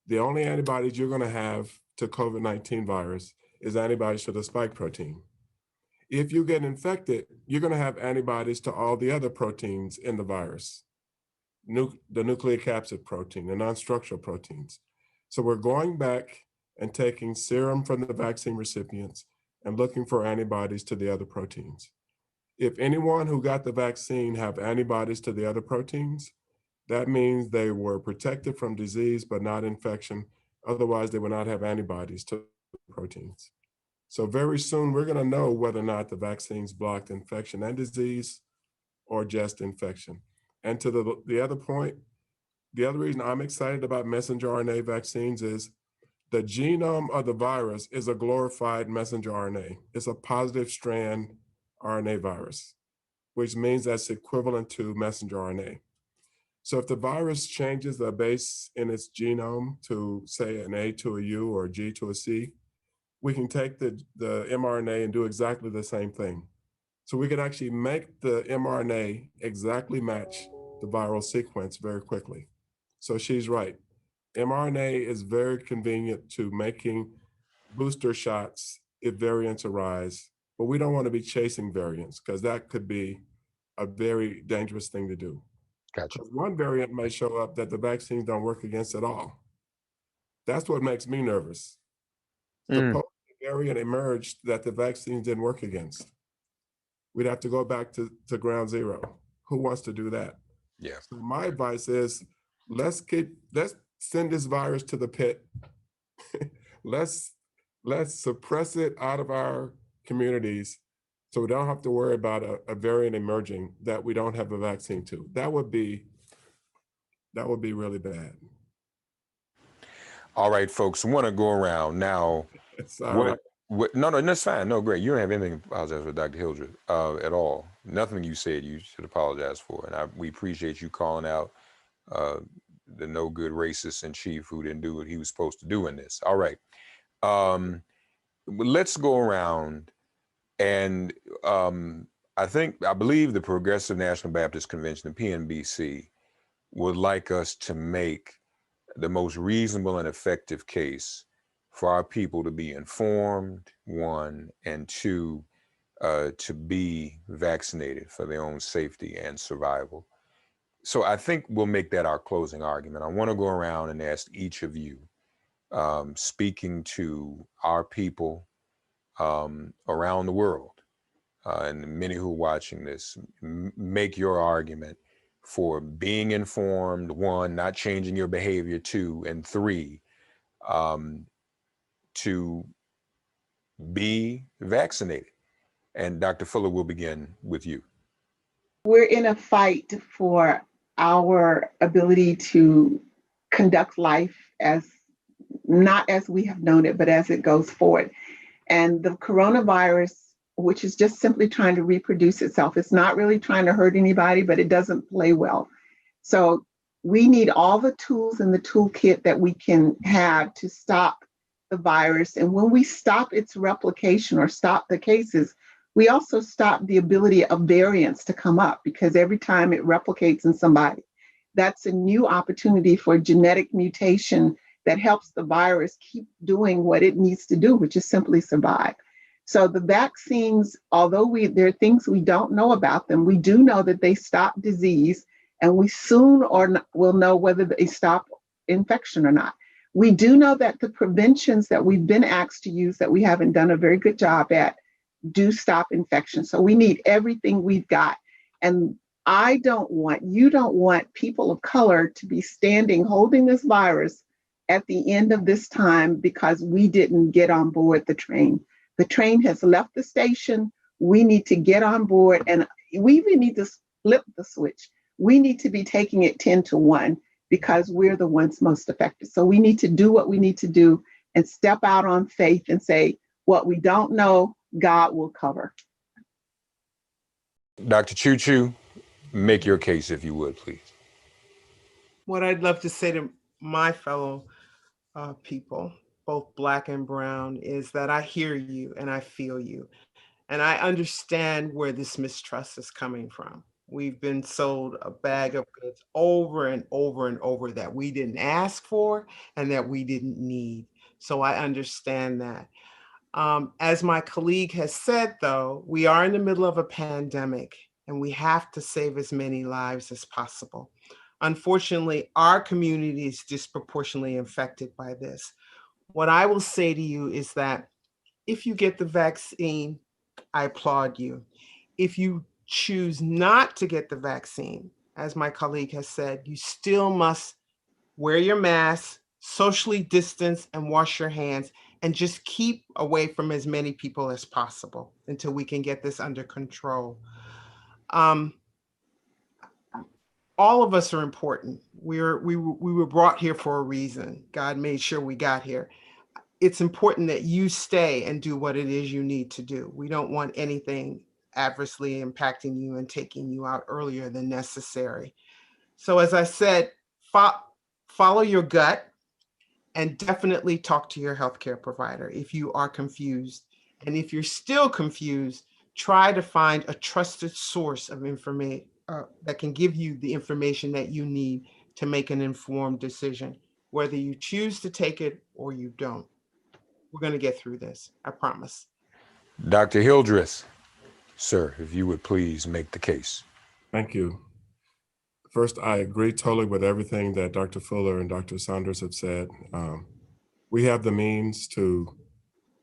the only antibodies you're going to have to COVID-19 virus is antibodies to the spike protein. If you get infected, you're going to have antibodies to all the other proteins in the virus, the nucleocapsid protein, the non-structural proteins. So we're going back and taking serum from the vaccine recipients and looking for antibodies to the other proteins. If anyone who got the vaccine have antibodies to the other proteins, that means they were protected from disease but not infection. Otherwise, they would not have antibodies to the proteins. So very soon, we're going to know whether or not the vaccines blocked infection and disease or just infection. And to the other point, The other reason I'm excited about messenger RNA vaccines is the genome of the virus is a glorified messenger RNA. It's a positive strand RNA virus, which means that's equivalent to messenger RNA. So if the virus changes the base in its genome to, say, an A to a U or a G to a C, we can take the mRNA and do exactly the same thing. So we can actually make the mRNA exactly match the viral sequence very quickly. So she's right. mRNA is very convenient to making booster shots if variants arise, but we don't want to be chasing variants because that could be a very dangerous thing to do. Gotcha. Because one variant may show up that the vaccines don't work against at all. That's what makes me nervous. Suppose the variant emerged that the vaccines didn't work against. We'd have to go back to ground zero. Who wants to do that? Yeah. So my advice is let's send this virus to the pit. let's suppress it out of our communities so we don't have to worry about a variant emerging that we don't have a vaccine to. That would be really bad. All right, folks, want to go around now. Sorry. No, that's fine. No, great. You don't have anything to apologize for, Dr. Hildreth, at all. Nothing you said you should apologize for. And we appreciate you calling out the no good racist in chief who didn't do what he was supposed to do in this. All right. Let's go around. And I believe the Progressive National Baptist Convention, the PNBC, would like us to make the most reasonable and effective case for our people to be informed, one, and two, to be vaccinated for their own safety and survival. So I think we'll make that our closing argument. I want to go around and ask each of you, speaking to our people around the world, and many who are watching this, make your argument for being informed, one, not changing your behavior, two, and three, to be vaccinated. And Dr. Fuller, we'll begin with you. We're in a fight for our ability to conduct life as not as we have known it, but as it goes forward. And the coronavirus, which is just simply trying to reproduce itself, it's not really trying to hurt anybody, but it doesn't play well. So we need all the tools in the toolkit that we can have to stop the virus. And when we stop its replication or stop the cases, we also stop the ability of variants to come up, because every time it replicates in somebody, that's a new opportunity for genetic mutation that helps the virus keep doing what it needs to do, which is simply survive. So the vaccines, although there are things we don't know about them, we do know that they stop disease, and we soon will know whether they stop infection or not. We do know that the preventions that we've been asked to use that we haven't done a very good job at do stop infection. So we need everything we've got. And you don't want people of color to be standing holding this virus at the end of this time because we didn't get on board the train. The train has left the station. We need to get on board, and we even need to flip the switch. We need to be taking it 10-1 because we're the ones most affected. So we need to do what we need to do and step out on faith and say, what we don't know, God will cover. Dr. Chu Chu, make your case if you would, please. What I'd love to say to my fellow people, both Black and brown, is that I hear you and I feel you. And I understand where this mistrust is coming from. We've been sold a bag of goods over and over and over that we didn't ask for and that we didn't need. So I understand that. As my colleague has said, though, we are in the middle of a pandemic and we have to save as many lives as possible. Unfortunately, our community is disproportionately infected by this. What I will say to you is that if you get the vaccine, I applaud you. If you choose not to get the vaccine, as my colleague has said, you still must wear your mask, socially distance, and wash your hands, and just keep away from as many people as possible until we can get this under control. All of us are important. We were brought here for a reason. God made sure we got here. It's important that you stay and do what it is you need to do. We don't want anything adversely impacting you and taking you out earlier than necessary. So as I said, follow your gut and definitely talk to your healthcare provider if you are confused. And if you're still confused, try to find a trusted source of information that can give you the information that you need to make an informed decision, whether you choose to take it or you don't. We're going to get through this, I promise. Dr. Hildreth, sir, if you would please make the case. Thank you. First, I agree totally with everything that Dr. Fuller and Dr. Saunders have said. We have the means to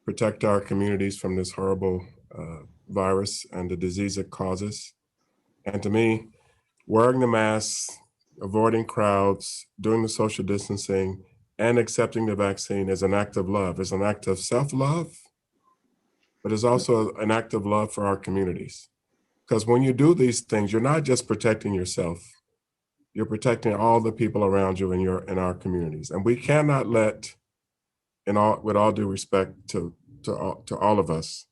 protect our communities from this horrible virus and the disease it causes. And to me, wearing the mask, avoiding crowds, doing the social distancing, and accepting the vaccine is an act of love. It's an act of self-love, but it's also an act of love for our communities. Because when you do these things, you're not just protecting yourself, you're protecting all the people around you in our communities. And we cannot let, with all due respect to all of us,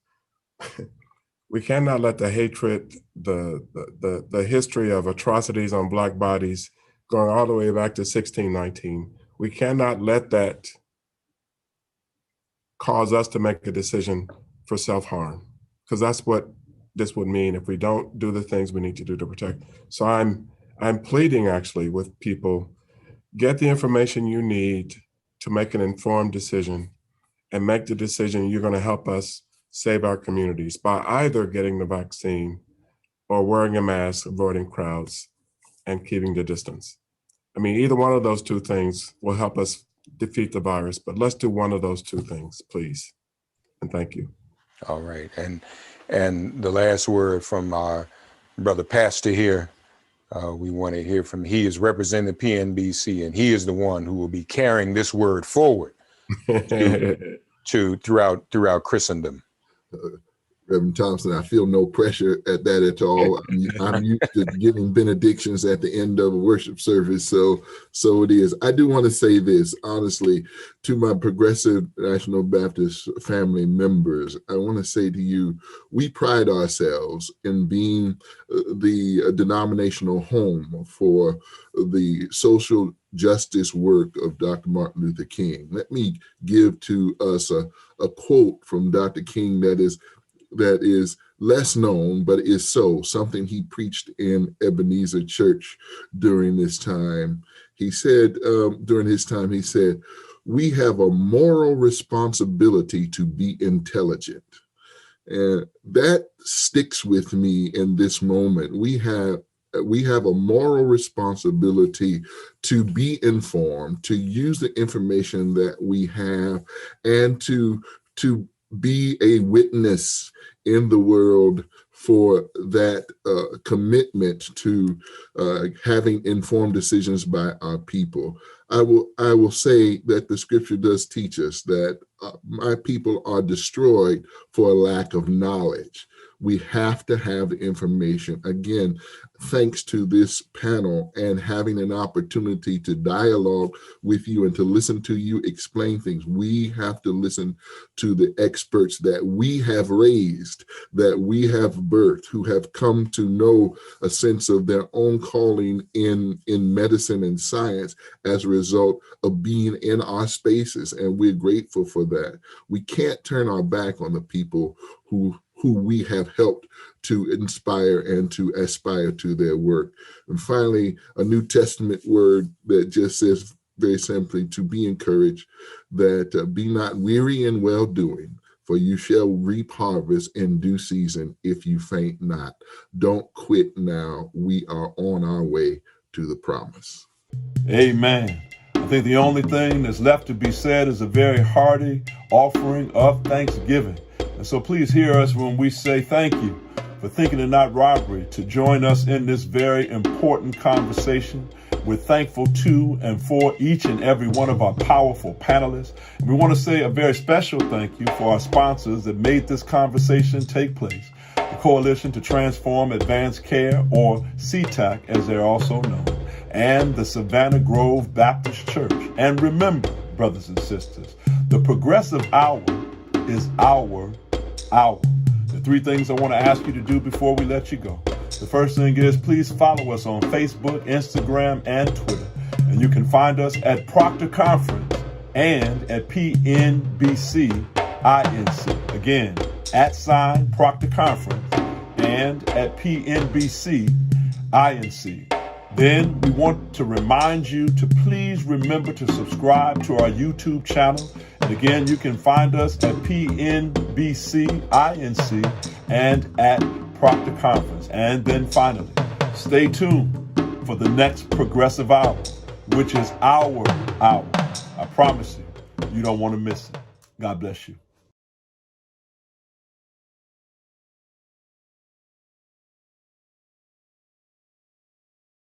we cannot let the hatred, the history of atrocities on Black bodies going all the way back to 1619, we cannot let that cause us to make a decision for self-harm, because that's what this would mean if we don't do the things we need to do to protect. So I'm pleading actually with people, get the information you need to make an informed decision and make the decision you're going to help us save our communities by either getting the vaccine or wearing a mask, avoiding crowds, and keeping the distance. I mean, either one of those two things will help us defeat the virus, but let's do one of those two things, please. And thank you. All right. And the last word from our brother pastor here, we want to hear from, he is representing the PNBC, and he is the one who will be carrying this word forward to throughout Christendom. Reverend Thompson, I feel no pressure at that at all. I'm used to giving benedictions at the end of a worship service, so it is. I do want to say this, honestly, to my Progressive National Baptist family members. I want to say to you, we pride ourselves in being the denominational home for the social justice work of Dr. Martin Luther King. Let me give to us a quote from Dr. King that is less known, but is something he preached in Ebenezer Church during this time. He said, during his time, he said, we have a moral responsibility to be intelligent. And that sticks with me in this moment. We have a moral responsibility to be informed, to use the information that we have, and to be a witness in the world for that commitment to having informed decisions by our people. I will say that the scripture does teach us that my people are destroyed for a lack of knowledge. We have to have the information. Again, thanks to this panel and having an opportunity to dialogue with you and to listen to you explain things. We have to listen to the experts that we have raised, that we have birthed, who have come to know a sense of their own calling in medicine and science as a result of being in our spaces. And we're grateful for that. We can't turn our back on the people who we have helped to inspire and to aspire to their work. And finally, a New Testament word that just says very simply to be encouraged, that be not weary in well-doing, for you shall reap harvest in due season if you faint not. Don't quit now. We are on our way to the promise. Amen. I think the only thing that's left to be said is a very hearty offering of thanksgiving. And so please hear us when we say thank you for thinking it not robbery to join us in this very important conversation. We're thankful to and for each and every one of our powerful panelists. And we want to say a very special thank you for our sponsors that made this conversation take place. The Coalition to Transform Advanced Care, or C-TAC as they're also known. and the Savannah Grove Baptist Church. And remember, brothers and sisters, the progressive hour is our hour. The three things I want to ask you to do before we let you go. The first thing is, please follow us on Facebook, Instagram, and Twitter. And you can find us at Proctor Conference and at PNBC INC. Again, @ Proctor Conference and at PNBC INC. Then we want to remind you to please remember to subscribe to our YouTube channel. And again, you can find us at PNBC INC and at Proctor Conference. And then finally, stay tuned for the next Progressive Hour, which is our hour. I promise you, you don't want to miss it. God bless you.